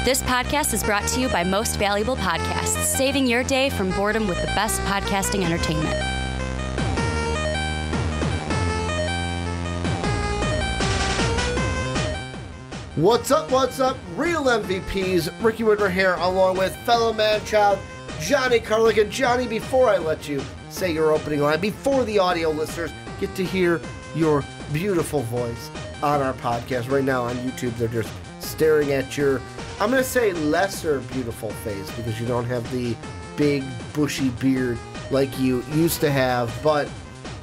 This podcast is brought to you by Most Valuable Podcasts, saving your day from boredom with the best podcasting entertainment. What's up, real MVPs? Ricky Widmer here, along with fellow Manchild, Johnny Karlic. And Johnny, before I let you say your opening line, before the audio listeners get to hear your beautiful voice on our podcast, right now on YouTube, they're just staring at your, I'm going to say lesser beautiful face, because you don't have the big bushy beard like you used to have, but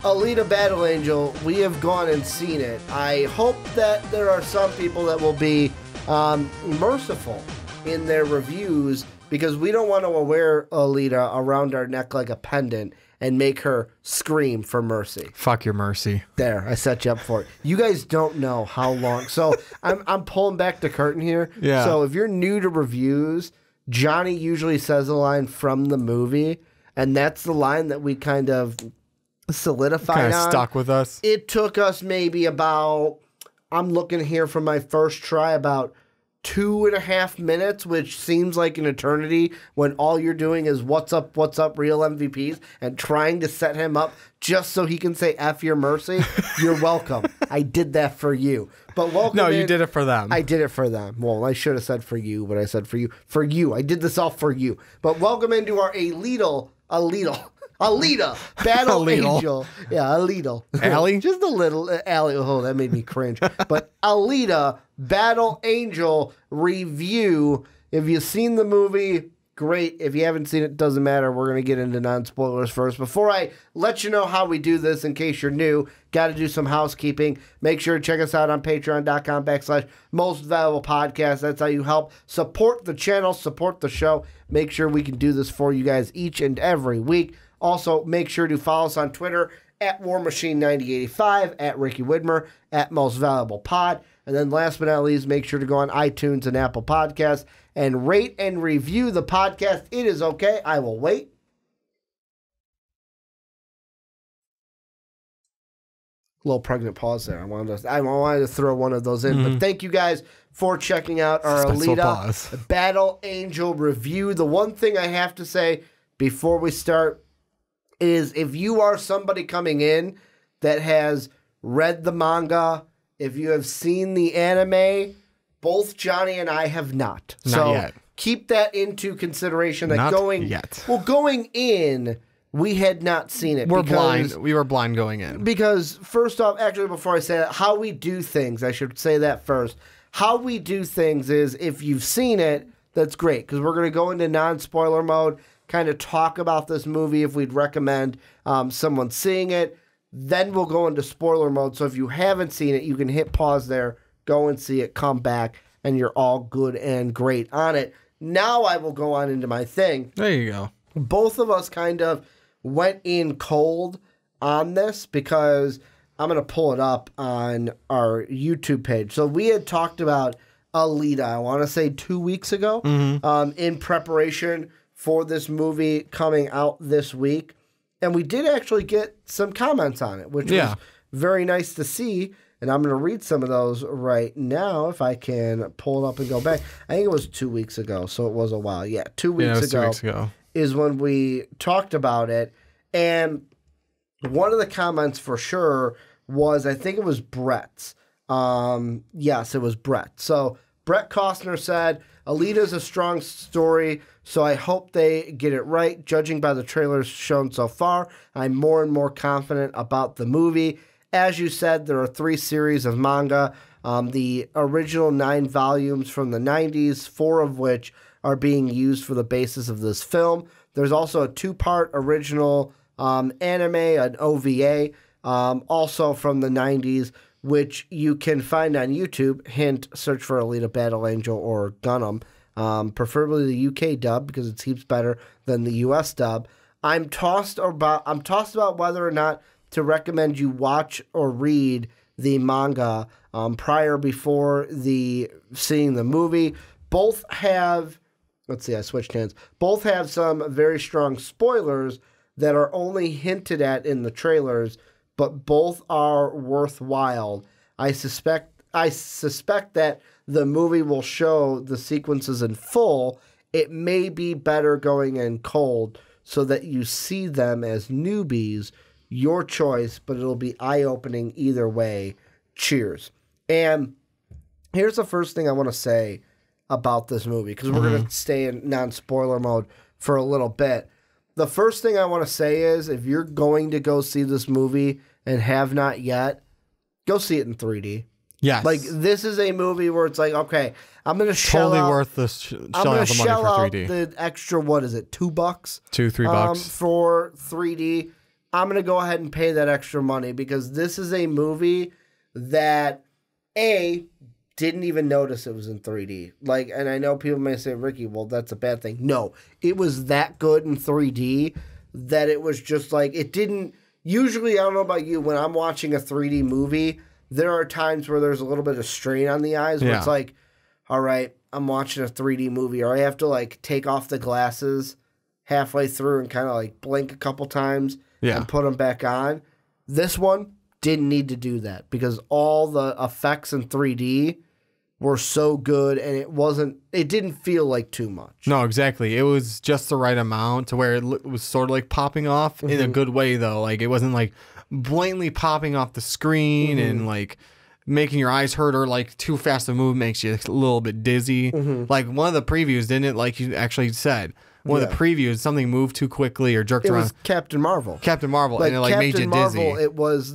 Alita Battle Angel, we have gone and seen it. I hope that there are some people that will be merciful in their reviews, because we don't want to wear Alita around our neck like a pendant and make her scream for mercy. Fuck your mercy. There, I set you up for it. You guys don't know how long. So I'm pulling back the curtain here. Yeah. So if you're new to reviews, Johnny usually says a line from the movie, and that's the line that we kind of solidified Kind of on. stuck with us. It took us maybe about, I'm looking here from my first try, about 2.5 minutes, which seems like an eternity when all you're doing is what's up, real MVPs, and trying to set him up just so he can say F your mercy. You're welcome. I did that for you. But welcome. No, you did it for them. I did it for them. Well, I should have said for you, but I said for you. For you. I did this all for you. But welcome into our Alita Battle Alita. Angel. Yeah, Alita. Allie? Just a little. Allie. Oh, that made me cringe. But Alita Battle Angel review. If you've seen the movie, great. If you haven't seen it, doesn't matter. We're going to get into non-spoilers first. Before I let you know how we do this, in case you're new, got to do some housekeeping. Make sure to check us out on patreon.com/Most Valuable Podcast. That's how you help support the channel, support the show. Make sure we can do this for you guys each and every week. Also, make sure to follow us on Twitter at WarMachine9085, at Ricky Widmer, at Most Valuable Pod. And then last but not least, make sure to go on iTunes and Apple Podcasts and rate and review the podcast. It is okay. I will wait. Little pregnant pause there. I wanted to throw one of those in. But thank you guys for checking out our Alita Battle Angel review. The one thing I have to say before we start is, if you are somebody coming in that has read the manga, if you have seen the anime, both Johnny and I have not. Not yet. Keep that into consideration. That Not going in, we had not seen it. We're blind. We were blind going in. Because first off, actually, before I say that, how we do things, I should say that first. How we do things is, if you've seen it, that's great, because we're going to go into non-spoiler mode, kind of talk about this movie if we'd recommend someone seeing it. Then we'll go into spoiler mode. So if you haven't seen it, you can hit pause there, go and see it, come back, and you're all good and great on it. Now I will go on into my thing. There you go. Both of us kind of went in cold on this, because I'm going to pull it up on our YouTube page. So we had talked about Alita, I want to say 2 weeks ago, in preparation for this movie coming out this week. And we did actually get some comments on it, which was very nice to see. And I'm going to read some of those right now, if I can pull it up and go back. I think it was 2 weeks ago, so it was a while. Yeah, 2 weeks ago is when we talked about it. And one of the comments for sure was, I think it was Brett's. Yes, it was Brett. So Brett Costner said, Alita's a strong story, so I hope they get it right. Judging by the trailers shown so far, I'm more and more confident about the movie. As you said, there are 3 series of manga. The original 9 volumes from the 90s, 4 of which are being used for the basis of this film. There's also a 2-part original anime, an OVA, also from the 90s, which you can find on YouTube. Hint, search for Alita Battle Angel or Gundam, preferably the UK dub, because it seems better than the US dub. I'm tossed about whether or not to recommend you watch or read the manga before seeing the movie. Both have, let's see, I switched hands. Both have some very strong spoilers that are only hinted at in the trailers, but both are worthwhile. I suspect I suspect that the movie will show the sequences in full. It may be better going in cold so that you see them as newbies. Your choice, but it'll be eye-opening either way. Cheers. And here's the first thing I want to say about this movie, because we're going to stay in non-spoiler mode for a little bit. The first thing I want to say is, if you're going to go see this movie and have not yet, go see it in 3D. Yes. Like, this is a movie where it's like, okay, I'm going to shell totally out... worth the shelling out the money for 3D. The extra, what is it, $2? $2-3 for 3D. I'm going to go ahead and pay that extra money because this is a movie that, A, didn't even notice it was in 3D. Like, and I know people may say, Ricky, well, that's a bad thing. No, it was that good in 3D that it was just like, it didn't, usually, I don't know about you, when I'm watching a 3D movie, there are times where there's a little bit of strain on the eyes where it's like, all right, I'm watching a 3D movie, or I have to like take off the glasses halfway through and kind of like blink a couple times and put them back on. This one didn't need to do that because all the effects in 3D were so good, and it didn't feel like too much. No, exactly. It was just the right amount to where it was sort of like popping off in a good way, though. Like, it wasn't like blatantly popping off the screen and like making your eyes hurt, or like too fast to move makes you a little bit dizzy. Like one of the previews, didn't it? Like you actually said, one of the previews, something moved too quickly or jerked around. It was Captain Marvel. Captain Marvel, like, and it like Captain made you Marvel, dizzy. it was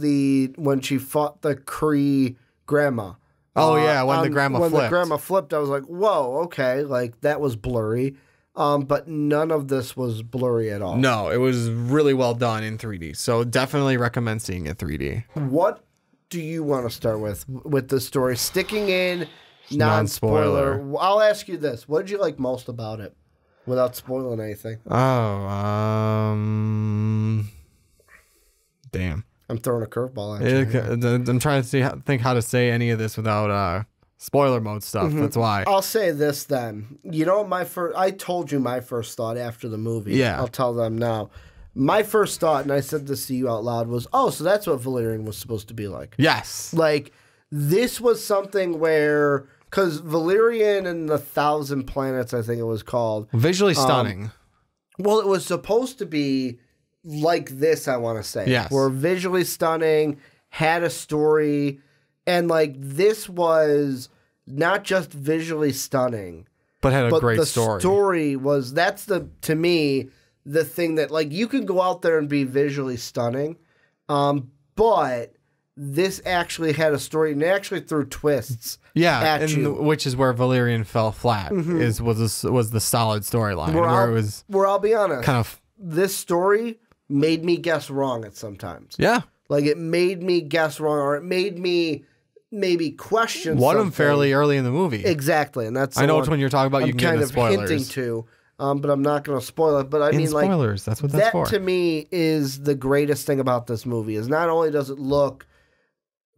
when she fought the Kree grandma. Oh yeah, when the grandma flipped. When the grandma flipped, I was like, whoa, okay, like that was blurry. But none of this was blurry at all. No, it was really well done in 3D. So definitely recommend seeing it 3D. What do you want to start with the story? Sticking in non-spoiler. I'll ask you this. What did you like most about it without spoiling anything? Oh, damn. I'm throwing a curveball at you. I'm trying to think how to say any of this without spoiler mode stuff. That's why. I'll say this then. You know, I told you my first thought after the movie. Yeah. I'll tell them now. My first thought, and I said this to you out loud, was, oh, so that's what Valerian was supposed to be like. Yes. Like, this was something where, because Valerian and the 1,000 Planets, I think it was called. Visually stunning. Well, it was supposed to be like this, I want to say. Yes. Were visually stunning, had a story, and like this was not just visually stunning, but had a great story. The story was, to me, the thing that, like, you can go out there and be visually stunning, but this actually had a story and actually threw twists. Yeah, at you. Which is where Valerian fell flat. Was the solid storyline where I'll be honest, kind of this story made me guess wrong at sometimes. Yeah. Like, it made me guess wrong, or it made me maybe question one something. of them fairly early in the movie. Exactly, and that's I know which one you're talking about. You can kind give of the spoilers. hinting to, but I'm not going to spoil it. But I mean, like, spoilers. That's what that's for. That to me is the greatest thing about this movie. Is not only does it look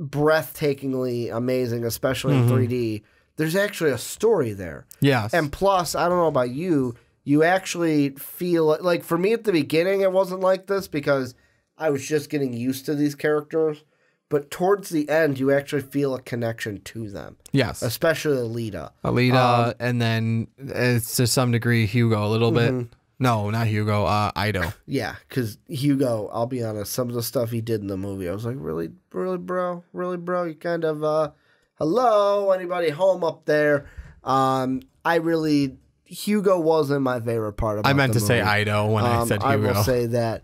breathtakingly amazing, especially in 3D, there's actually a story there. Yes, and plus, I don't know about you. You actually feel like, for me at the beginning, it wasn't like this because I was just getting used to these characters. But towards the end, you actually feel a connection to them. Yes. Especially Alita. And then it's to some degree Hugo a little bit. No, not Hugo. Ido. Yeah, because Hugo, I'll be honest, some of the stuff he did in the movie, I was like, really, bro? Really, bro? You kind of, hello, anybody home up there? Hugo wasn't my favorite part about the movie. I meant to say Ido when I said Hugo. I will say that.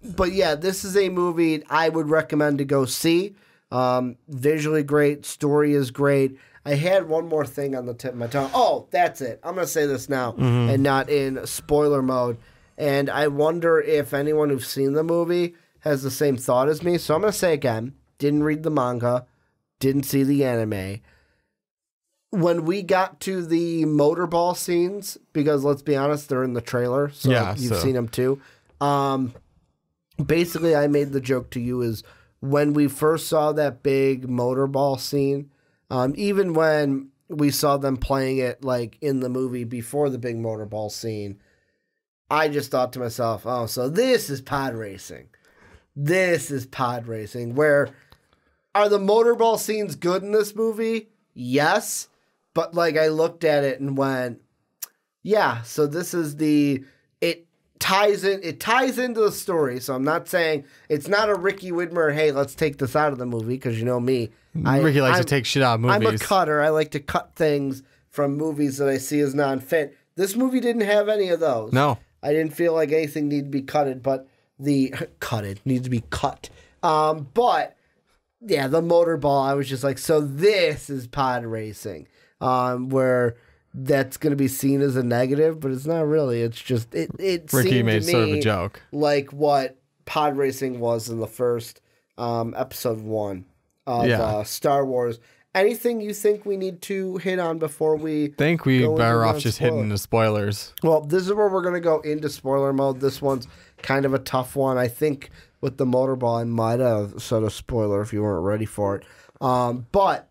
But yeah, this is a movie I would recommend to go see. Visually great, story is great. I had one more thing on the tip of my tongue. Oh, that's it. I'm going to say this now and not in spoiler mode. And I wonder if anyone who's seen the movie has the same thought as me. So I'm going to say again, didn't read the manga, didn't see the anime. When we got to the motorball scenes, because let's be honest, they're in the trailer, so you've seen them too. Basically, I made the joke to you is when we first saw that big motorball scene, even when we saw them playing it like in the movie before the big motorball scene, I just thought to myself, oh, so this is pod racing. This is pod racing, where Are the motorball scenes good in this movie? Yes. But like I looked at it and went, yeah, so this is it ties into the story. So I'm not saying it's not a Ricky Widmer, hey, let's take this out of the movie, because you know me. Ricky likes to take shit out of movies. I'm a cutter. I like to cut things from movies that I see as non-fit. This movie didn't have any of those. No. I didn't feel like anything needed to be cutted, but needs to be cut. But yeah, the motorball, I was just like, so this is pod racing, where that's going to be seen as a negative, but it's not really. It's just it Ricky seemed made to me sort of a joke, like what pod racing was in the first episode 1 of Star Wars. Anything you think we need to hit on before we? Think we better off just hitting the spoilers. Well, this is where we're going to go into spoiler mode. This one's kind of a tough one. I think with the motorball, I might have said a spoiler if you weren't ready for it. But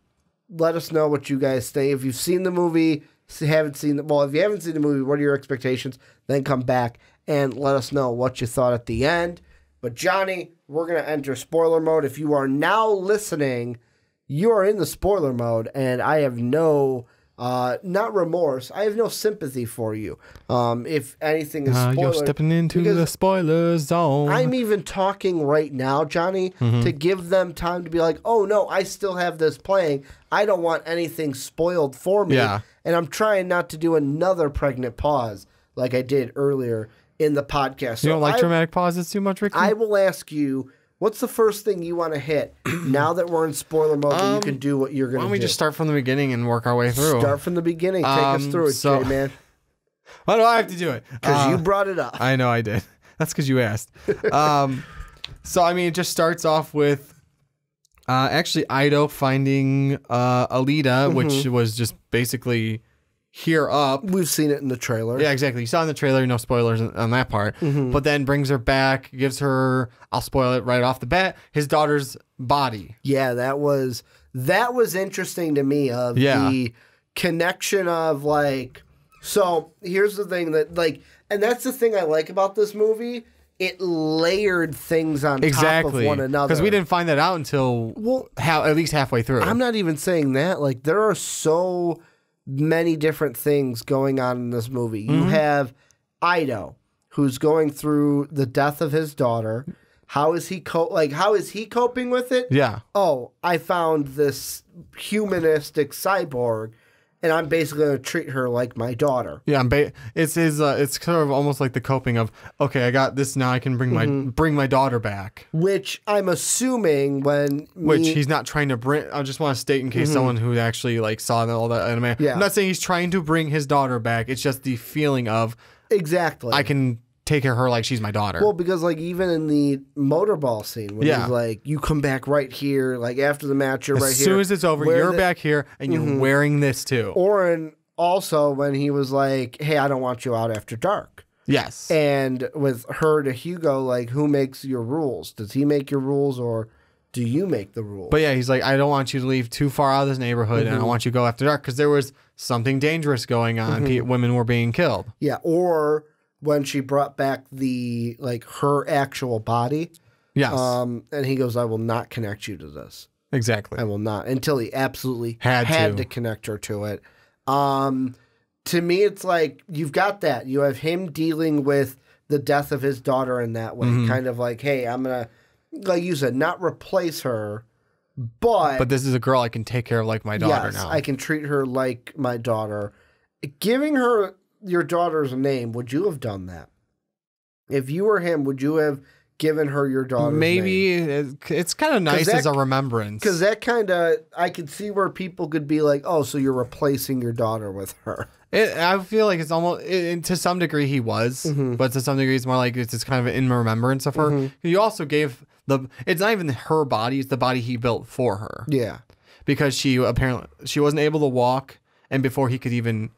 let us know what you guys think. If you've seen the movie, if you haven't seen the movie, what are your expectations? Then come back and let us know what you thought at the end. But Johnny, we're going to enter spoiler mode. If you are now listening, you are in the spoiler mode, and I have no, not remorse, I have no sympathy for you. If anything is spoiler. You're stepping into the spoiler zone. I'm even talking right now, Johnny, to give them time to be like, oh, no, I still have this playing. I don't want anything spoiled for me. Yeah. And I'm trying not to do another pregnant pause like I did earlier in the podcast. So you don't like dramatic pauses too much, Ricky? I will ask you, what's the first thing you want to hit now that we're in spoiler mode that you can do what you're going to do? Why don't we just start from the beginning and work our way through? Start from the beginning. Take us through it, J-Man. Why do I have to do it? Because you brought it up. I know I did. That's because you asked. So, I mean, it just starts off with actually Ido finding Alita, which was just basically here up. We've seen it in the trailer. Yeah, exactly. You saw in the trailer, no spoilers on that part. But then brings her back, gives her, I'll spoil it right off the bat, his daughter's body. Yeah, that was interesting to me of the connection of like, so here's the thing that like, and that's the thing I like about this movie. It layered things on top of one another. Because we didn't find that out until at least halfway through. I'm not even saying that. Like, there are so many different things going on in this movie. You have Ido, who's going through the death of his daughter. How is he coping with it? Yeah. Oh, I found this humanistic cyborg, and I'm basically going to treat her like my daughter. Yeah, it's sort of almost like the coping of, okay, I got this now, I can bring my daughter back. Which I'm assuming which he's not trying to bring. I just want to state in case someone who actually like saw all that anime. Yeah. I'm not saying he's trying to bring his daughter back. It's just the feeling of exactly I can take care of her like she's my daughter. Well, because like even in the motorball scene, when he's like, you come back right here, like after the match, you're right here. As soon as it's over, you're back here, and you're wearing this too. Or also when he was like, hey, I don't want you out after dark. Yes. And with her to Hugo, like, who makes your rules? Does he make your rules, or do you make the rules? But yeah, he's like, I don't want you to leave too far out of this neighborhood, and I want you to go after dark, because there was something dangerous going on. Women were being killed. Yeah, or when she brought back her actual body. Yes. And he goes, I will not connect you to this. Exactly. I will not. Until he absolutely had to connect her to it. To me, it's like, you've got that. You have him dealing with the death of his daughter in that way. Kind of like, hey, I'm going to, like you said, not replace her, but this is a girl I can take care of like my daughter now. I can treat her like my daughter. Giving her your daughter's name, would you have done that? If you were him, would you have given her your daughter's name? It's kind of nice as a remembrance. Because that kind of, I could see where people could be like, oh, so you're replacing your daughter with her. I feel like it's almost, to some degree he was, but to some degree it's more like it's just kind of in remembrance of her. He also gave it's not even her body, it's the body he built for her. Yeah. Because she wasn't able to walk, and before he could even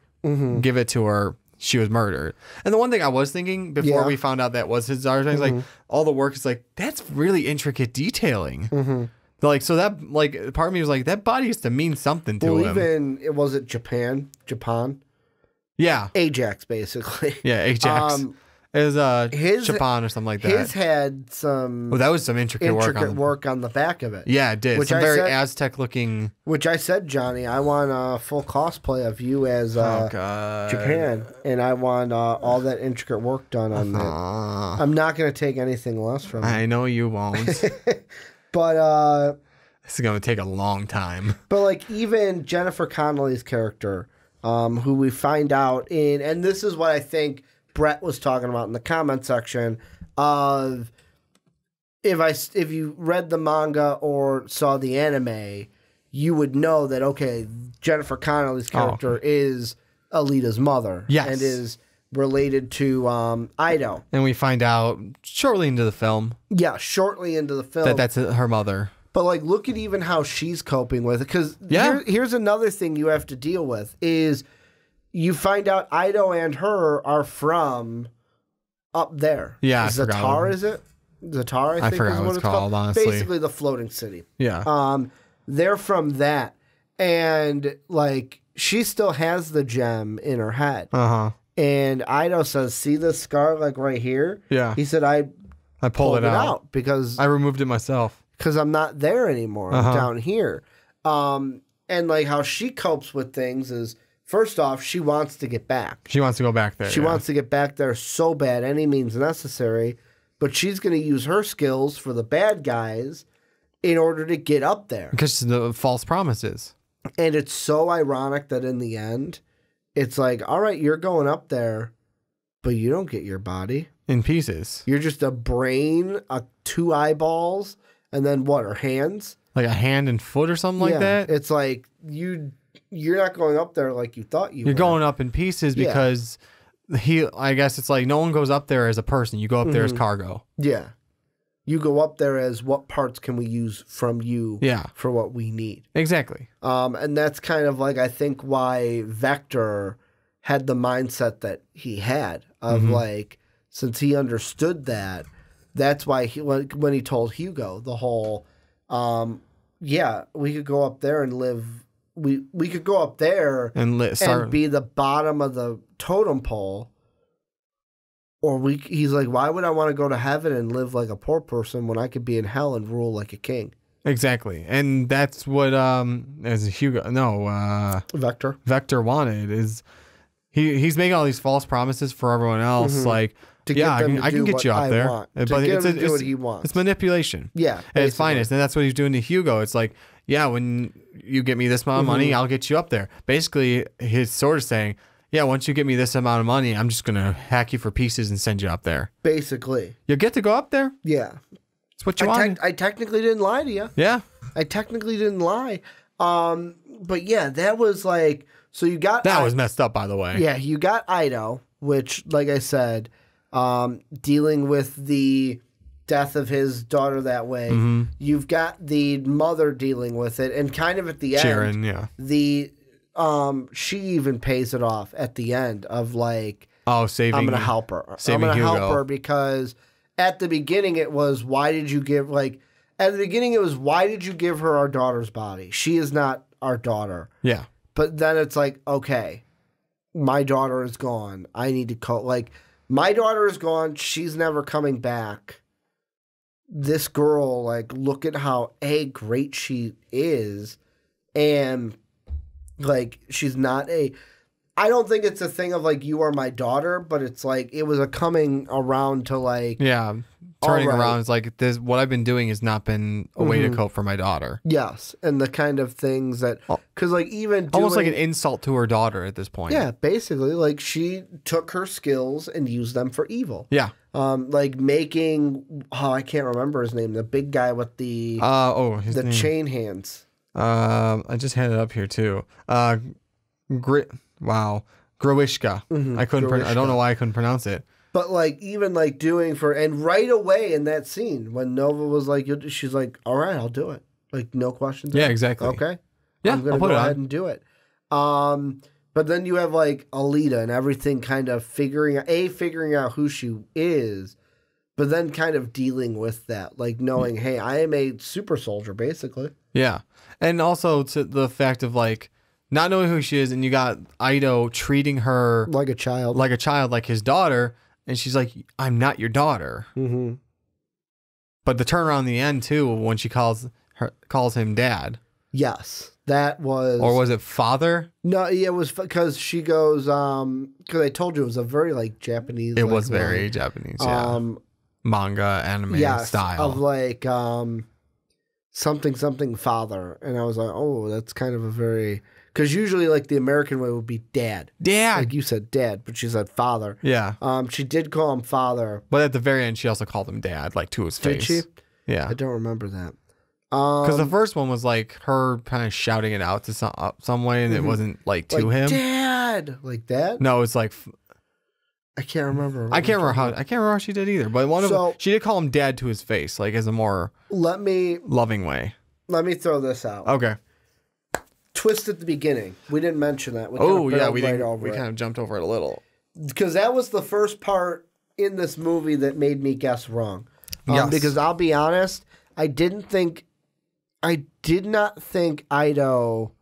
give it to her, she was murdered. And the one thing I was thinking before we found out that was his daughter, I was like, all the work is like, that's really intricate detailing. Like, so that, like, part of me was like, that body has to mean something to him. Even, was it Japan? Yeah. Ajax, basically. Yeah, Ajax. It was Chapon or something like that. His had some. Well, that was some intricate work on the back of it. Yeah, it did. Which some I very said, Aztec looking. Which I said, Johnny, I want a full cosplay of you as Japan, and I want all that intricate work done on it. I'm not going to take anything less from it. I know you won't. But this is going to take a long time. But like even Jennifer Connelly's character, who we find out in, and this is what I think Brett was talking about in the comment section of if you read the manga or saw the anime, you would know that okay, Jennifer Connelly's character is Alita's mother, yes, and is related to Ido. And we find out shortly into the film. Yeah, shortly into the film that's her mother. But like, look at even how she's coping with it. Because here's another thing you have to deal with is you find out Ido and her are from up there. Yeah, Zatar, is it? Zatar, I think forgot is what what it's called. Honestly. Basically, the floating city. Yeah. They're from that, and like she still has the gem in her head. And Ido says, "See this scar, like right here?" Yeah. He said, "I pulled it out because I removed it myself because I'm not there anymore. I'm down here." And like how she copes with things is, first off, she wants to get back. She wants to go back there. She wants to get back there so bad, any means necessary. But she's going to use her skills for the bad guys in order to get up there. Because the false promises. And it's so ironic that in the end, it's like, all right, you're going up there, but you don't get your body. In pieces. You're just a brain, 2 eyeballs, and then what, her hands? Like a hand and foot or something like that? It's like, you're not going up there like you thought you were. You're going up in pieces because I guess it's like no one goes up there as a person. You go up there as cargo. Yeah. You go up there as what parts can we use from you for what we need. Exactly. And that's kind of like, I think why Vector had the mindset that he had of like, since he understood that, that's why when he told Hugo the whole, we could go up there and live. We could go up there and be the bottom of the totem pole. Or he's like, why would I want to go to heaven and live like a poor person when I could be in hell and rule like a king? Exactly. And that's what Vector wanted is he's making all these false promises for everyone else. Like, I can get you up there. But do what he wants. It's manipulation. Yeah. At its finest. And that's what he's doing to Hugo. It's like, yeah, when you get me this amount of money, I'll get you up there. Basically, he's sort of saying, yeah, once you get me this amount of money, I'm just going to hack you for pieces and send you up there. Basically. You'll get to go up there. Yeah. It's what you want. I technically didn't lie to you. Yeah. I technically didn't lie. But yeah, that was like, so you got... That was messed up, by the way. Yeah, you got Ido, which, like I said, dealing with the death of his daughter that way. You've got the mother dealing with it, and kind of at the end... Sharon, yeah. She even pays it off at the end of like, I'm going to help her. I'm going to help her because at the beginning it was, why did you give her our daughter's body? She is not our daughter. Yeah. But then it's like, okay, my daughter is gone. I need to call, like, my daughter is gone. She's never coming back. This girl, like, look at how great she is. And like, she's not I don't think it's a thing of like, you are my daughter, but it's like, it was a coming around to like... Yeah, turning around. It's like, what I've been doing has not been a way to cope for my daughter. Yes, and the kind of things that... Because like, even almost like an insult to her daughter at this point. Yeah, basically. Like, she took her skills and used them for evil. Yeah. Like making... I can't remember his name. The big guy with the... his name. Chain hands. I just had it up here too. Growishka. I couldn't. I don't know why I couldn't pronounce it. But like, even like doing and right away in that scene when Nova was like, she's like, all right, I'll do it. Like, no questions. Yeah, exactly. Okay. Yeah, I'm gonna go ahead and do it. But then you have like Alita and everything kind of figuring out who she is, but then kind of dealing with that, like knowing, hey, I am a super soldier, basically. Yeah. And also to the fact of like not knowing who she is, and you got Ido treating her like a child, like his daughter. And she's like, I'm not your daughter. Mm-hmm. But the turnaround in the end, too, when she calls him dad. Yes. That was... Or was it father? No, yeah, it was because she goes... Because I told you it was a very, like, Japanese... It was very Japanese, yeah. Manga, anime style. Of, like, something father. And I was like, oh, that's kind of a very... Because usually, like, the American way would be dad. Dad! Like you said dad, but she said father. Yeah. She did call him father. But at the very end, she also called him dad, like, to his face. Did she? Yeah. I don't remember that. Because the first one was like her kind of shouting it out to some way, and it wasn't like to him. Dad, like that. No, it's like I can't remember. I can't remember how she did either. But one of them, she did call him dad to his face, like as a more loving way. Let me throw this out. Okay. Twist at the beginning. We didn't mention that. We kind of jumped over it a little because that was the first part in this movie that made me guess wrong. Yes. Because I'll be honest, I did not think Ido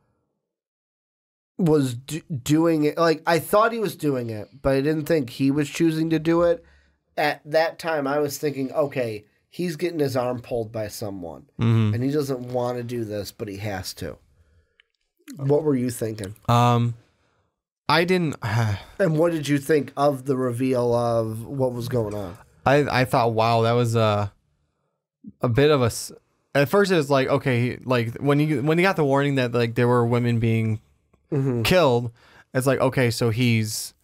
was doing it. Like, I thought he was doing it, but I didn't think he was choosing to do it. At that time, I was thinking, okay, he's getting his arm pulled by someone, and he doesn't want to do this, but he has to. What were you thinking? I didn't. And what did you think of the reveal of what was going on? I thought, wow, that was a bit of a. At first, it was like, okay, like when you got the warning that like there were women being killed, it's like, okay, so he's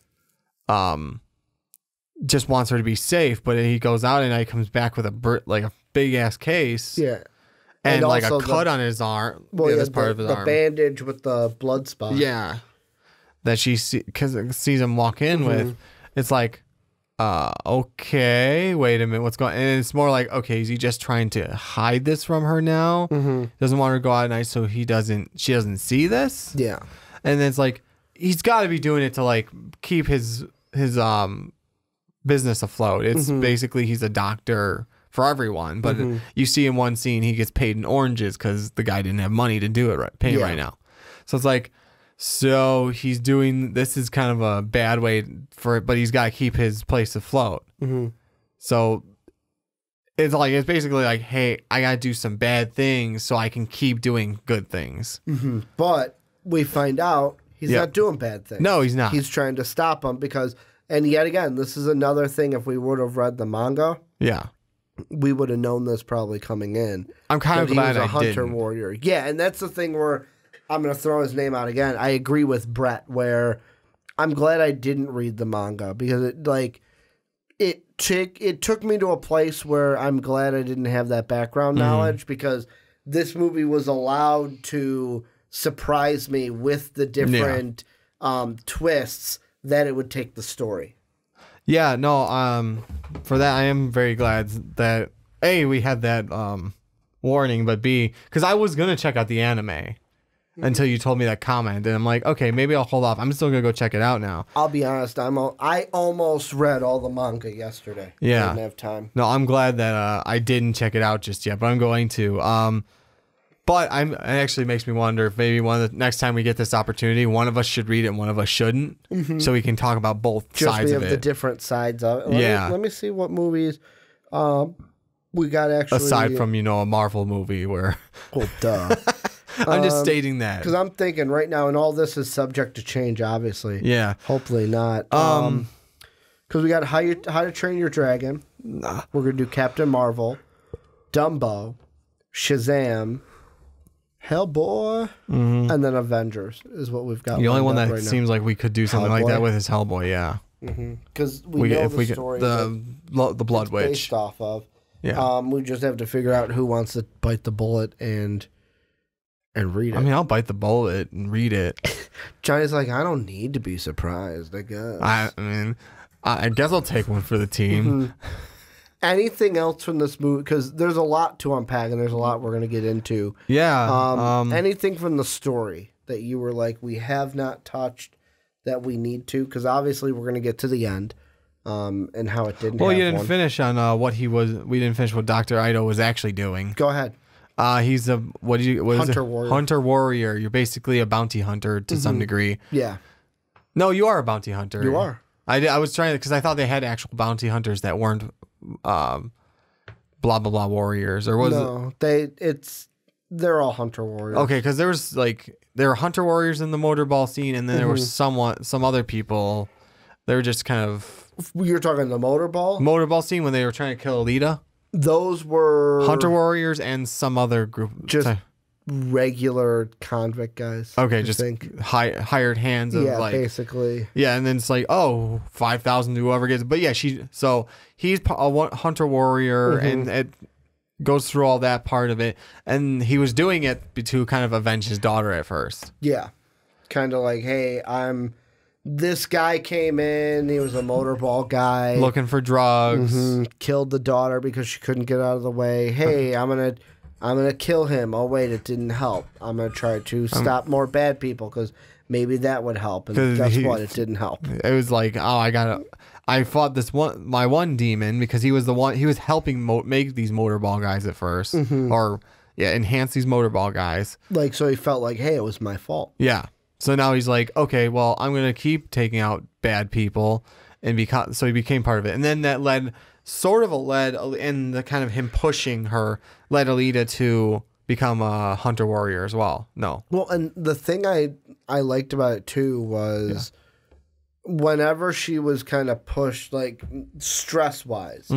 just wants her to be safe, but he goes out and he comes back with a big ass case, yeah, and like a cut on his arm. Well, yeah, part of his arm, the bandage with the blood spot. Yeah, that she sees him walk in with. It's like, okay, wait a minute, what's going on? And it's more like, okay, is he just trying to hide this from her now? Doesn't want her to go out at night so she doesn't see this? Yeah. And then it's like, he's got to be doing it to like keep his business afloat. It's basically he's a doctor for everyone, but you see in one scene he gets paid in oranges because the guy didn't have money to do it right now. So it's like, so he's doing this is kind of a bad way for it, but he's got to keep his place afloat. So it's basically like, hey, I got to do some bad things so I can keep doing good things. But we find out he's not doing bad things. No, he's not. He's trying to stop him because, and yet again, this is another thing. If we would have read the manga, we would have known this probably coming in. I'm kind of glad he was a hunter didn't. warrior. Yeah, and that's the thing where I'm going to throw his name out again. I agree with Brett where I'm glad I didn't read the manga because it took me to a place where I'm glad I didn't have that background knowledge because this movie was allowed to surprise me with the different twists that it would take the story. Yeah, no, for that I am very glad that A, we had that warning, but B, because I was going to check out the anime until you told me that comment, and I'm like, okay, maybe I'll hold off. I'm still going to go check it out now. I'll be honest, I almost read all the manga yesterday. Yeah. I didn't have time. No, I'm glad that I didn't check it out just yet, but I'm going to. But it actually makes me wonder if maybe next time we get this opportunity, one of us should read it and one of us shouldn't, so we can talk about both sides of it. Just the different sides of it. Let me see what movies we got actually. Aside from, a Marvel movie where... Oh, duh. I'm just stating that. Because I'm thinking right now, and all this is subject to change, obviously. Yeah. Hopefully not. Because we got How to Train Your Dragon. We're going to do Captain Marvel, Dumbo, Shazam, Hellboy, and then Avengers is what we've got. The only one that seems like we could do something like that with is Hellboy, yeah. Because we know the story the Blood Witch based off of. Yeah. We just have to figure out who wants to bite the bullet and read it. I mean, I'll bite the bullet and read it. Johnny's like, I don't need to be surprised, I guess. I guess I'll take one for the team. Anything else from this movie? Because there's a lot to unpack, and there's a lot we're going to get into. Yeah. Anything from the story that you were like, we have not touched that we need to? Because obviously we're going to get to the end and how it didn't. Well, you didn't finish on what he was. We didn't finish what Dr. Ido was actually doing. Go ahead. He's a hunter warrior. Hunter warrior. You're basically a bounty hunter to some degree. Yeah. No, you are a bounty hunter. You are. I was trying to, because I thought they had actual bounty hunters that weren't blah blah blah warriors, or was it? They're all hunter warriors. Okay, because there were hunter warriors in the motorball scene, and then there was some other people. They were just kind of. You're talking the motorball scene when they were trying to kill Alita. Those were hunter warriors and some other group. Just regular convict guys. Okay, just hired hands of basically. Yeah, and then it's like, 5,000 to whoever gets. But yeah, he's a hunter warrior, and it goes through all that part of it. And he was doing it to kind of avenge his daughter at first. Yeah, kind of like, hey, this guy came in. He was a motorball guy looking for drugs. Killed the daughter because she couldn't get out of the way. Hey, I'm gonna kill him. Oh wait, it didn't help. I'm gonna try to stop more bad people because maybe that would help. And guess what? It didn't help. It was like, I fought my one demon because he was the one. He was helping make these motorball guys at first, or enhance these motorball guys. Like, so he felt like, hey, it was my fault. Yeah. So now he's like, okay, well, I'm gonna keep taking out bad people, so he became part of it, and then that led and the kind of him pushing her led Alita to become a hunter warrior as well. No. Well, and the thing I liked about it too was whenever she was kind of pushed, like stress wise,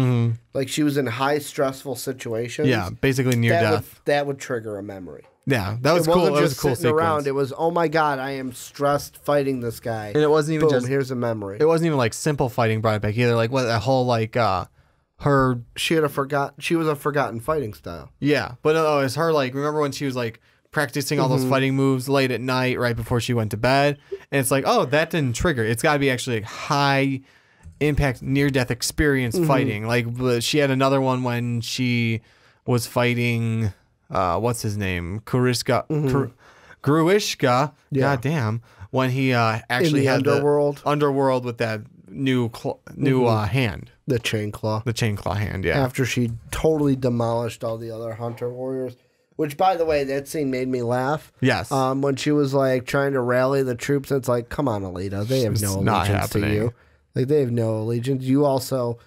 like she was in high stressful situations. Yeah, basically near death. That would trigger a memory. Yeah, that was cool. It was a cool sequence. Around, it was, oh my god, I am stressed fighting this guy. And it wasn't even just here's a memory. It wasn't even like simple fighting brought it back either. Like what that whole she was a forgotten fighting style. Yeah, but it's her, like, remember when she was like practicing all those fighting moves late at night right before she went to bed, and it's like, oh, that didn't trigger. It's got to be actually like high impact near death experience fighting. Like she had another one when she was fighting what's his name, Gruishka. God damn, when he actually had the underworld with that new hand. The chain claw. The chain claw hand, yeah. After she totally demolished all the other hunter warriors. Which, by the way, that scene made me laugh. Yes. When she was like trying to rally the troops, and it's like, come on, Alita. They have no allegiance to you. Like, they have no allegiance. You also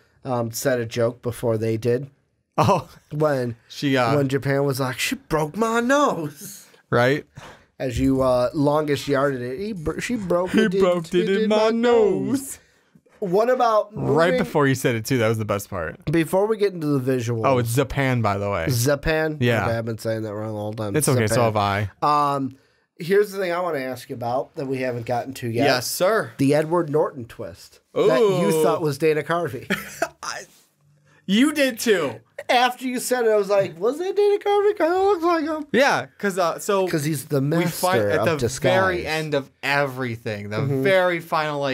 said a joke before they did. Oh. When Japan was like, she broke my nose. Right. As you longest yarded it, she broke it in my nose. What about right before you said it too? That was the best part. Before we get into the visuals. Oh, it's Japan, by the way. Japan? Yeah. Okay, I've been saying that wrong all the time. It's okay, so have I. Here's the thing I want to ask you about that we haven't gotten to yet. Yes, sir. The Edward Norton twist. Ooh. That you thought was Dana Carvey. You did too. After you said it, I was like, was that Dana Carvey? Kind of looks like him. Yeah, because he's the master at the disguise. Very end of everything, the very final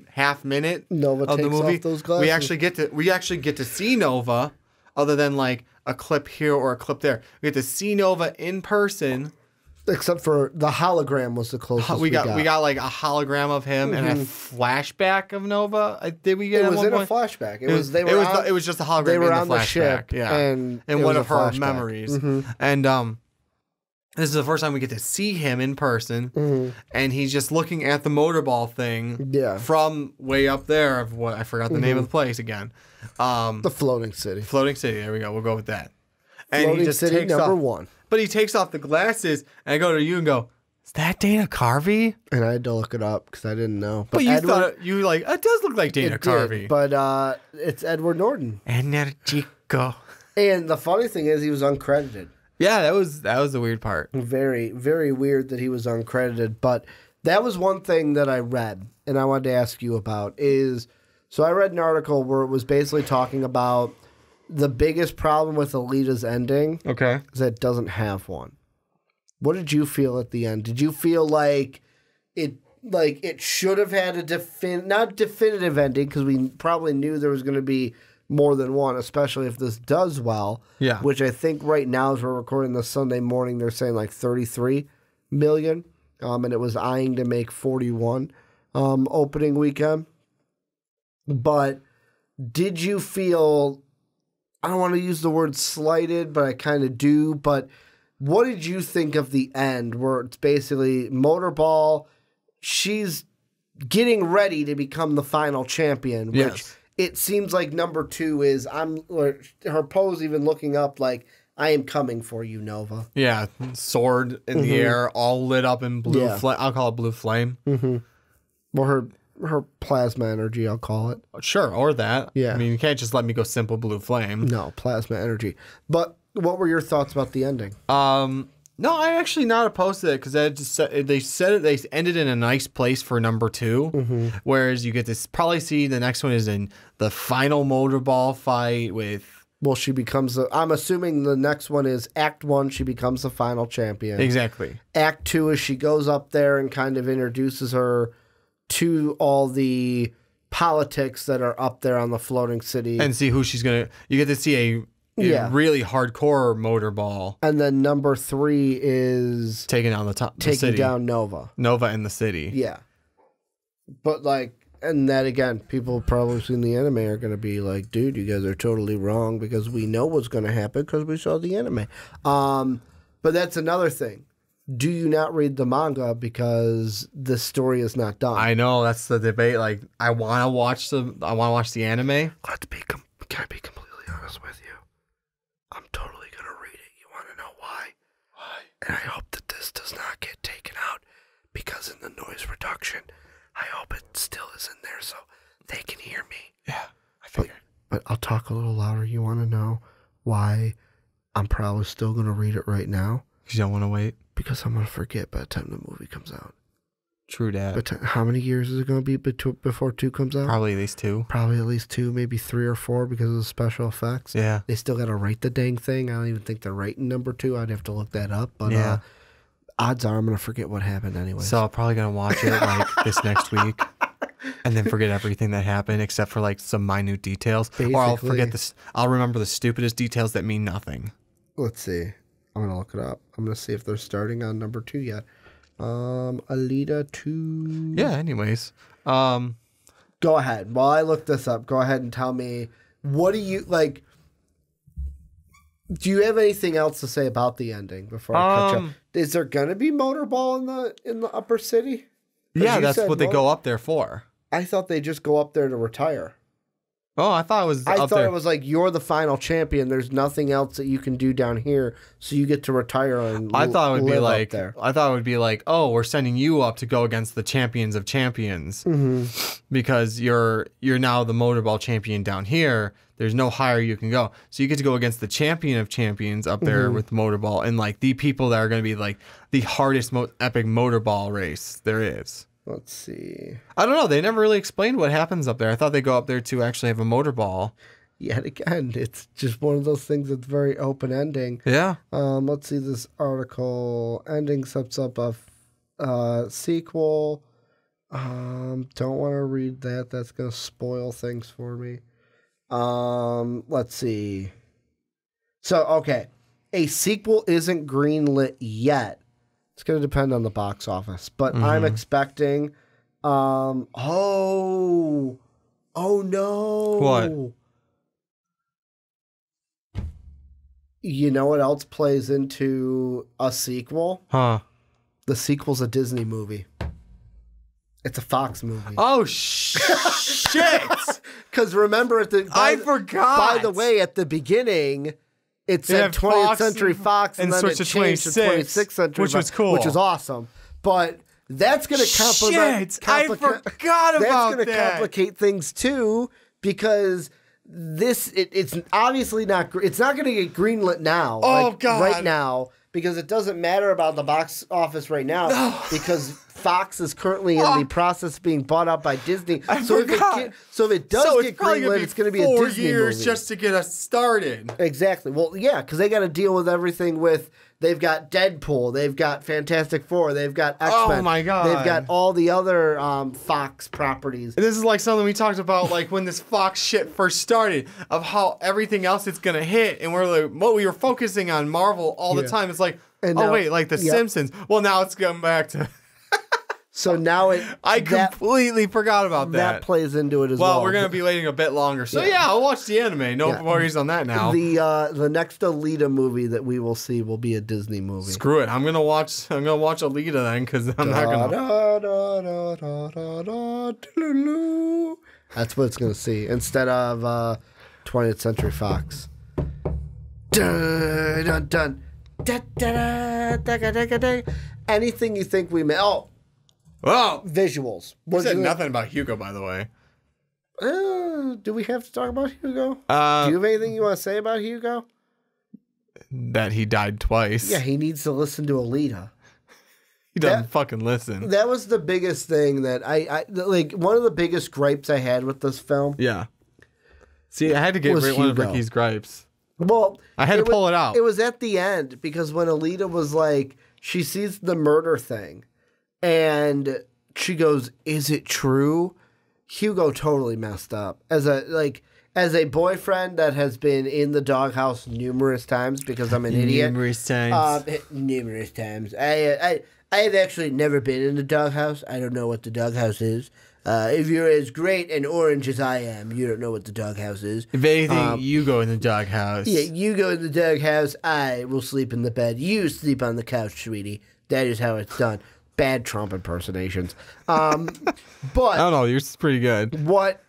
half minute Nova of the movie. Off those glasses. We actually get to see Nova, other than like a clip here or a clip there. We get to see Nova in person. Except for the hologram was the closest we got. We got like a hologram of him and a flashback of Nova. Did we get it? Was in a flashback. It was just a hologram. They were in on the ship, yeah, and one of her memories. And this is the first time we get to see him in person, and he's just looking at the motorball thing. Yeah. From way up there of what I forgot the name of the place again. The Floating City. Floating City. There we go. We'll go with that. And Floating he just City takes number off, one. But he takes off the glasses, and I go to you and go, is that Dana Carvey? And I had to look it up because I didn't know. But you thought it does look like Dana Carvey. But it's Edward Norton. Energico. And the funny thing is, he was uncredited. Yeah, that was the weird part. Very, very weird that he was uncredited. But that was one thing that I read, and I wanted to ask you about is, so I read an article where it was basically talking about the biggest problem with Alita's ending is that it doesn't have one. What did you feel at the end? Did you feel like it should have had a not definitive ending, because we probably knew there was going to be more than one, especially if this does well. Yeah. Which I think right now, as we're recording this Sunday morning, they're saying like 33 million. And it was eyeing to make 41 opening weekend. But did you feel, I don't want to use the word slighted, but I kind of do. But what did you think of the end where it's basically Motorball? She's getting ready to become the final champion, which Yes. it seems like number 2 is, or her pose even looking up like, I am coming for you, Nova. Yeah, sword in the air, all lit up in blue flame. I'll call it blue flame. Or her plasma energy, I'll call it. Sure, or that. Yeah. I mean, you can't just let me go simple blue flame. No, plasma energy. But what were your thoughts about the ending? No, I actually not opposed to it because they ended in a nice place for number 2, whereas you get to probably see the next one is in the final motorball fight with. Well, she becomes I'm assuming the next one is Act 1, she becomes the final champion. Exactly. Act 2 is she goes up there and kind of introduces her to all the politics that are up there on the floating city. And see who she's going to. You get to see a really hardcore motorball. And then number 3 is taking down the taking city. down Nova. Nova in the city. Yeah. But like, and that again, people probably seen the anime are going to be like, dude, you guys are totally wrong because we know what's going to happen because we saw the anime. But that's another thing. Do you not read the manga because the story is not done? I know, that's the debate. Like, I want to watch the anime. Can I be completely honest with you? I'm totally going to read it. You want to know why? Why? And I hope that this does not get taken out because in the noise reduction, I hope it still is in there so they can hear me. Yeah, I figured. But I'll talk a little louder. You want to know why I'm probably still going to read it right now? Because you don't want to wait? Because I'm going to forget by the time the movie comes out. True that. But how many years is it going to be before 2 comes out? Probably at least 2. Probably at least 2, maybe 3 or 4 because of the special effects. Yeah. They still got to write the dang thing. I don't even think they're writing number 2. I'd have to look that up. But yeah. Odds are I'm going to forget what happened anyway. So I'm probably going to watch it like this next week. And then forget everything that happened except for like some minute details. Basically. Or I'll forget this. I'll remember the stupidest details that mean nothing. Let's see. I'm going to look it up. I'm going to see if they're starting on number 2 yet. Alita 2. Yeah, anyways. Go ahead. While I look this up, go ahead and tell me, what do you, like, do you have anything else to say about the ending before I cut you? Is there going to be motorball in the upper city? Yeah, that's what they go up there for. I thought they just go up there to retire. Oh, I thought it was I thought it was like, you're the final champion. There's nothing else that you can do down here, so you get to retire and I thought it would be like there. I thought it would be like, oh, we're sending you up to go against the champions of champions because you're now the motorball champion down here. There's no higher you can go, so you get to go against the champion of champions up there with motorball and like the people that are going to be like the hardest, most epic motorball race there is. Let's see. I don't know. They never really explained what happens up there. I thought they go up there to actually have a motorball. Yet again, it's just one of those things that's very open ending. Yeah. Let's see this article. Ending sets up a sequel. Don't want to read that. That's going to spoil things for me. Let's see. So, okay. A sequel isn't greenlit yet. It's going to depend on the box office, but I'm expecting, oh no. What? You know what else plays into a sequel? Huh. The sequel's a Disney movie. It's a Fox movie. Oh, shit. Because remember, I forgot. By the way, at the beginning, it said 20th Fox Century Fox, and then switched it to changed to 26th Century which was Fox, cool. which was awesome. But that's going to complicate. I forgot about That's going to that. complicate things too, because it's obviously not. It's not going to get greenlit now. Oh, God. Right now, because it doesn't matter about the box office right now, because Fox is currently in the process of being bought out by Disney. So if it does get greenlit, it's going to be a Disney 4 years movie. just to get us started. Exactly. Well, yeah, because they got to deal with everything with. They've got Deadpool. They've got Fantastic Four. They've got X-Men. Oh, my God. They've got all the other Fox properties. This is like something we talked about, like when this Fox shit first started, of how everything else it's gonna hit, and we're like, what we were focusing on Marvel all the time. It's like, And oh now- wait, like the Simpsons. Well, now it's going back to. So now I completely forgot about that. That plays into it as well. Well, we're gonna be waiting a bit longer, so yeah, I'll watch the anime. No worries on that now. The next Alita movie that we will see will be a Disney movie. Screw it, I'm gonna watch Alita then, because I'm not gonna. That's what it's gonna see instead of 20th Century Fox. Dun dun dun. Da, da, da, da, da, da, da. Anything you think we may? Oh. Visuals. We said nothing about Hugo, by the way. Do we have to talk about Hugo? Do you have anything you want to say about Hugo? That he died twice. Yeah, he needs to listen to Alita. He doesn't fucking listen. That was the biggest thing that I like. One of the biggest gripes I had with this film. Yeah. See, I had to get one of Ricky's gripes. Well, I had to pull it out. It was at the end because when Alita was like, she sees the murder thing. And she goes, "Is it true?" Hugo totally messed up as a boyfriend that has been in the doghouse numerous times because I'm an idiot. Numerous times. Numerous times. I have actually never been in the doghouse. I don't know what the doghouse is. If you're as great and orange as I am, you don't know what the doghouse is. If anything, you go in the doghouse. Yeah, you go in the doghouse. I will sleep in the bed. You sleep on the couch, sweetie. That is how it's done. Bad Trump impersonations. But I don't know, yours pretty good. What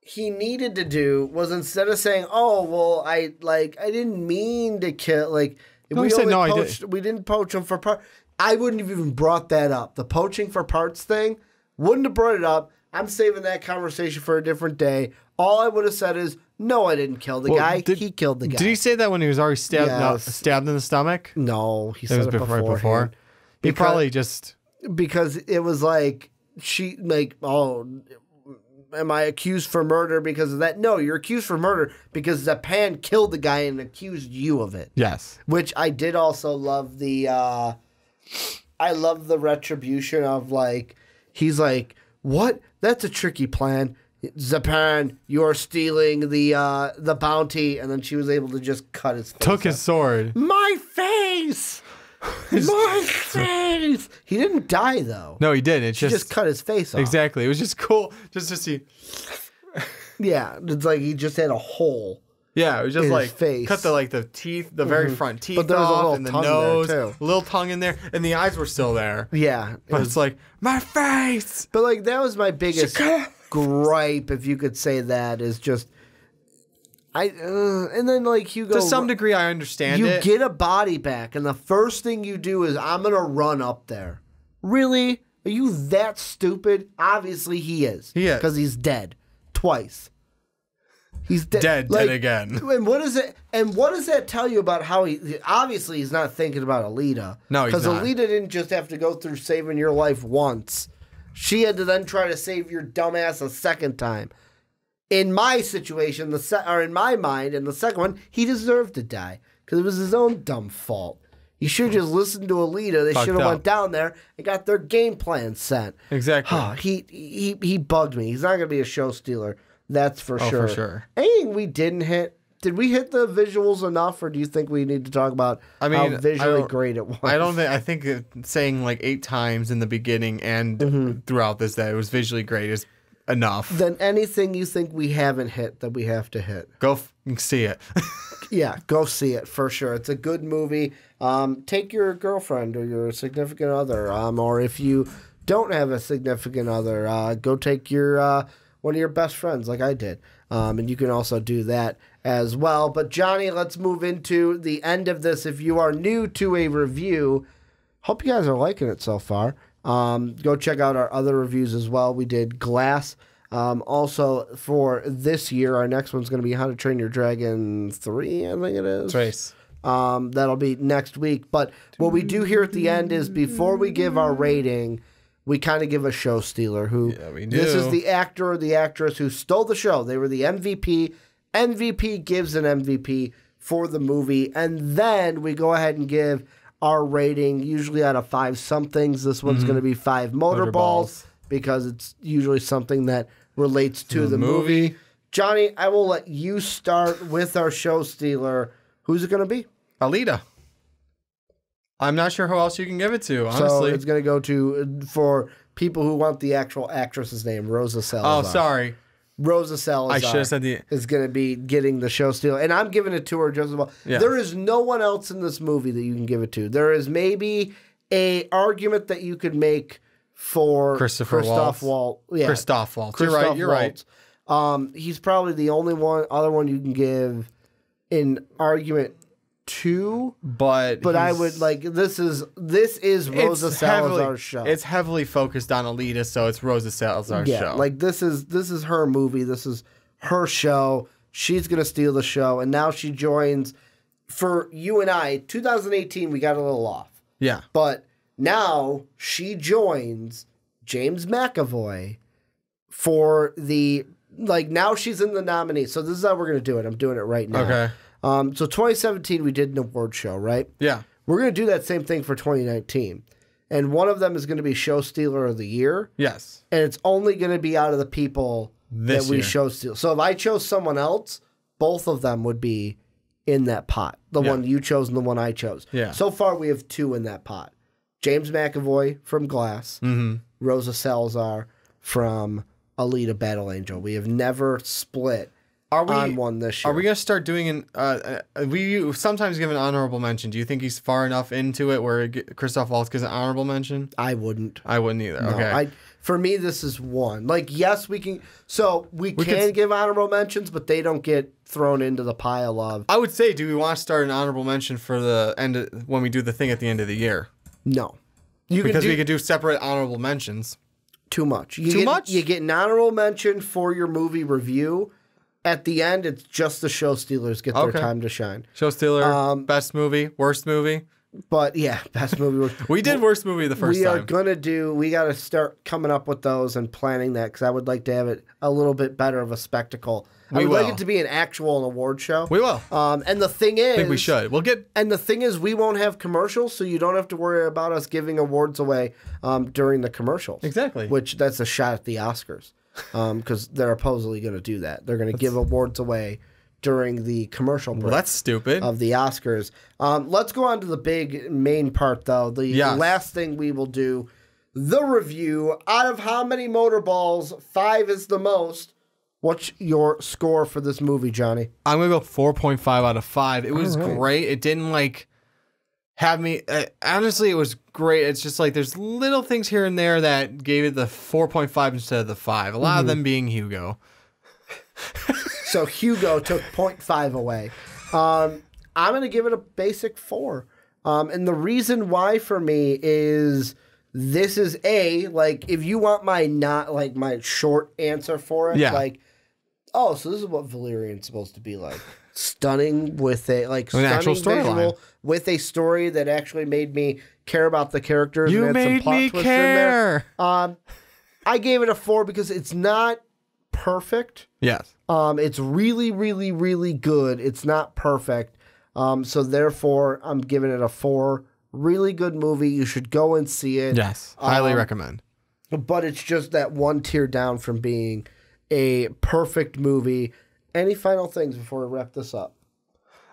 he needed to do was instead of saying, "Oh, well, I didn't mean to kill," like we didn't poach him for parts. I wouldn't have even brought that up. The poaching for parts thing, wouldn't have brought it up. I'm saving that conversation for a different day. All I would have said is, "No, I didn't kill the guy. He killed the guy." Did he say that when he was already stabbed in the stomach? No, he said it before. He probably just. Because it was like, am I accused for murder because of that? No, you're accused for murder because Zapan killed the guy and accused you of it. Yes. Which I did also love I love the retribution of he's like, "What? That's a tricky plan. Zapan, you're stealing the bounty," and then she was able to just cut his face. Took his sword. My face! My face! He didn't die though. No, he didn't. She just cut his face off. Exactly. It was just cool just to see. Yeah, it's like he just had a hole. Yeah, it was just like face. Cut the teeth, the very front teeth but there was off, a and the tongue nose, there too. little tongue in there, and the eyes were still there. Yeah, but it's like my face. But that was my biggest gripe, if you could say that, is just. And then Hugo. To some degree, I understand you it. You get a body back, and the first thing you do is, "I'm gonna run up there." Really? Are you that stupid? Obviously, he is. He is because he's dead twice. He's dead again. And what is it? And what does that tell you about how he? Obviously, he's not thinking about Alita. No, he's not. Because Alita didn't just have to go through saving your life once. She had to then try to save your dumbass a second time. In my situation, in my mind, in the second one, he deserved to die because it was his own dumb fault. He should have just listened to Alita. They should have went down there and got their game plan set. Exactly. He bugged me. He's not going to be a show stealer. That's for sure. For sure. Anything we didn't hit? Did we hit the visuals enough, or do you think we need to talk about how visually great it was? I think saying 8 times in the beginning and throughout this that it was visually great is enough. Then anything you think we haven't hit that we have to hit? Go see it. Yeah, go see it for sure. It's a good movie. Take your girlfriend or your significant other, or if you don't have a significant other, go take your one of your best friends like I did. And you can also do that as well. But Johnny, let's move into the end of this. If you are new to a review, hope you guys are liking it so far. Go check out our other reviews as well. We did Glass. Also, for this year, our next one's going to be How to Train Your Dragon 3, I think it is. Trace. That'll be next week. But what we do here at the end is before we give our rating, we kind of give a show stealer who we do. This is the actor or the actress who stole the show. They were the MVP. MVP gives an MVP for the movie. And then we go ahead and give our rating, usually out of 5 somethings. This one's going to be 5 motorballs because it's usually something that relates to the movie. Johnny, I will let you start with our show stealer. Who's it going to be? Alita. I'm not sure who else you can give it to, honestly. So it's going to go to, for people who want the actual actress's name, Rosa Salazar. Oh, sorry. Rosa Salazar. I should have said is going to be getting the show steal, and I'm giving it to her just as well. Yeah. There is no one else in this movie that you can give it to. There is maybe a argument that you could make for Christoph Waltz. Yeah, Christoph Waltz. You're right. He's probably the only other one you can give an argument to. But I would like this is Rosa Salazar's show. It's heavily focused on Alita, so it's Rosa Salazar's show. Like this is her movie. This is her show. She's gonna steal the show, and now she joins. For you and I, 2018, we got a little off. Yeah, but now she joins James McAvoy for the now she's in the nominee. So this is how we're gonna do it. I'm doing it right now. Okay. So 2017 we did an award show, right? Yeah. We're gonna do that same thing for 2019, and one of them is gonna be Show Stealer of the Year. Yes. And it's only gonna be out of the people that we show steal. So if I chose someone else, both of them would be in that pot. The one you chose and the one I chose. Yeah. So far we have 2 in that pot. James McAvoy from Glass, Rosa Salazar from Alita Battle Angel. We have never split on one this year. Are we going to start doing we sometimes give an honorable mention. Do you think he's far enough into it where Christoph Waltz gets an honorable mention? I wouldn't. I wouldn't either. No, okay. For me, this is one. Yes, we can. So we can give honorable mentions, but they don't get thrown into the pile of. I would say, do we want to start an honorable mention for the end when we do the thing at the end of the year? No. We could do separate honorable mentions. Too much. Too much? You get an honorable mention for your movie review. At the end, it's just the show stealers get their time to shine. Show stealer, best movie, worst movie. But yeah, best movie. We did worst movie the first time. We got to start coming up with those and planning that because I would like to have it a little bit better of a spectacle. I would like it to be an actual award show. We will. And the thing is, I think we should. And the thing is, we won't have commercials, so you don't have to worry about us giving awards away during the commercials. Exactly. Which that's a shot at the Oscars, because they're supposedly going to do that. They're going to give awards away during the commercial break. Well, that's stupid. Of the Oscars. Let's go on to the big main part, though. The last thing we will do, the review. Out of how many motorballs? 5 is the most. What's your score for this movie, Johnny? I'm going to go 4.5 out of 5. It was great. It didn't have me... honestly, it was great. It's just there's little things here and there that gave it the 4.5 instead of the 5. A lot of them being Hugo. So Hugo took 0.5 away. I'm going to give it a basic 4. And the reason why for me is this is if you want my my short answer for it, so this is what Valerian's supposed to be like. Stunning with a stunning actual visual with a story that actually made me care about the characters. You and had made some plot me twists care. In there. I gave it a 4 because it's not perfect. Yes. It's really, really, really good. It's not perfect. So therefore, I'm giving it a 4. Really good movie. You should go and see it. Yes. Highly recommend. But it's just that one tier down from being a perfect movie. Any final things before we wrap this up?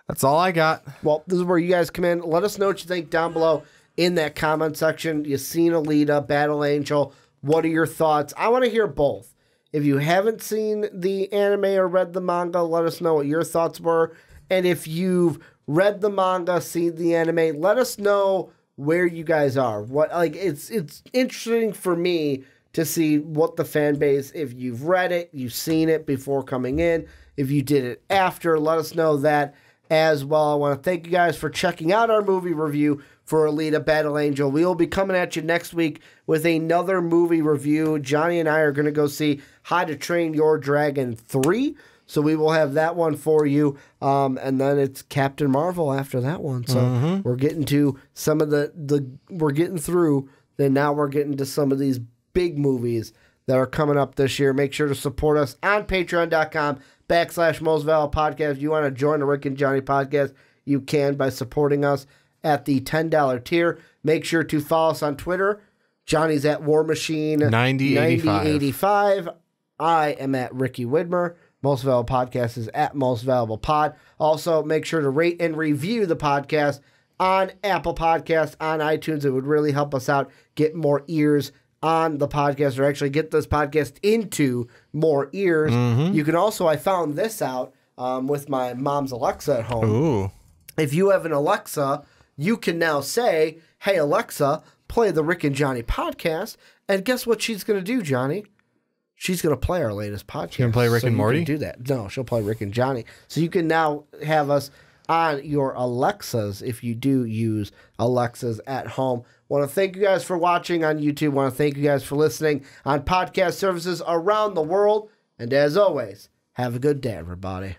That's all I got. Well, this is where you guys come in. Let us know what you think down below in that comment section. You seen Alita, Battle Angel. What are your thoughts? I want to hear both. If you haven't seen the anime or read the manga, let us know what your thoughts were. And if you've read the manga, seen the anime, let us know where you guys are. It's interesting for me to see what the fan base, if you've read it, you've seen it before coming in, if you did it after, let us know that as well. I want to thank you guys for checking out our movie review for Alita Battle Angel. We will be coming at you next week with another movie review. Johnny and I are going to go see How to Train Your Dragon 3. So we will have that one for you. And then it's Captain Marvel after that one. So we're getting to some of we're getting through. Then now we're getting to some of these big movies that are coming up this year. Make sure to support us on patreon.com/Most Valuable Podcast. If you want to join the Rick and Johnny podcast, you can by supporting us at the $10 tier. Make sure to follow us on Twitter. Johnny's at War Machine 9085. I am at Ricky Widmer. Most Valuable Podcast is at Most Valuable Pod. Also, make sure to rate and review the podcast on Apple Podcasts, on iTunes. It would really help us out, get more ears on the podcast or actually get this podcast into more ears. You can also, I found this out with my mom's Alexa at home. Ooh. If you have an Alexa, you can now say, hey, Alexa, play the Rick and Johnny podcast. And guess what she's going to do, Johnny? She's going to play our latest podcast. She's going to play Rick and Morty? You can do that. No, she'll play Rick and Johnny. So you can now have us on your Alexas if you do use Alexas at home. Want to thank you guys for watching on YouTube. Want to thank you guys for listening on podcast services around the world. And as always, have a good day, everybody.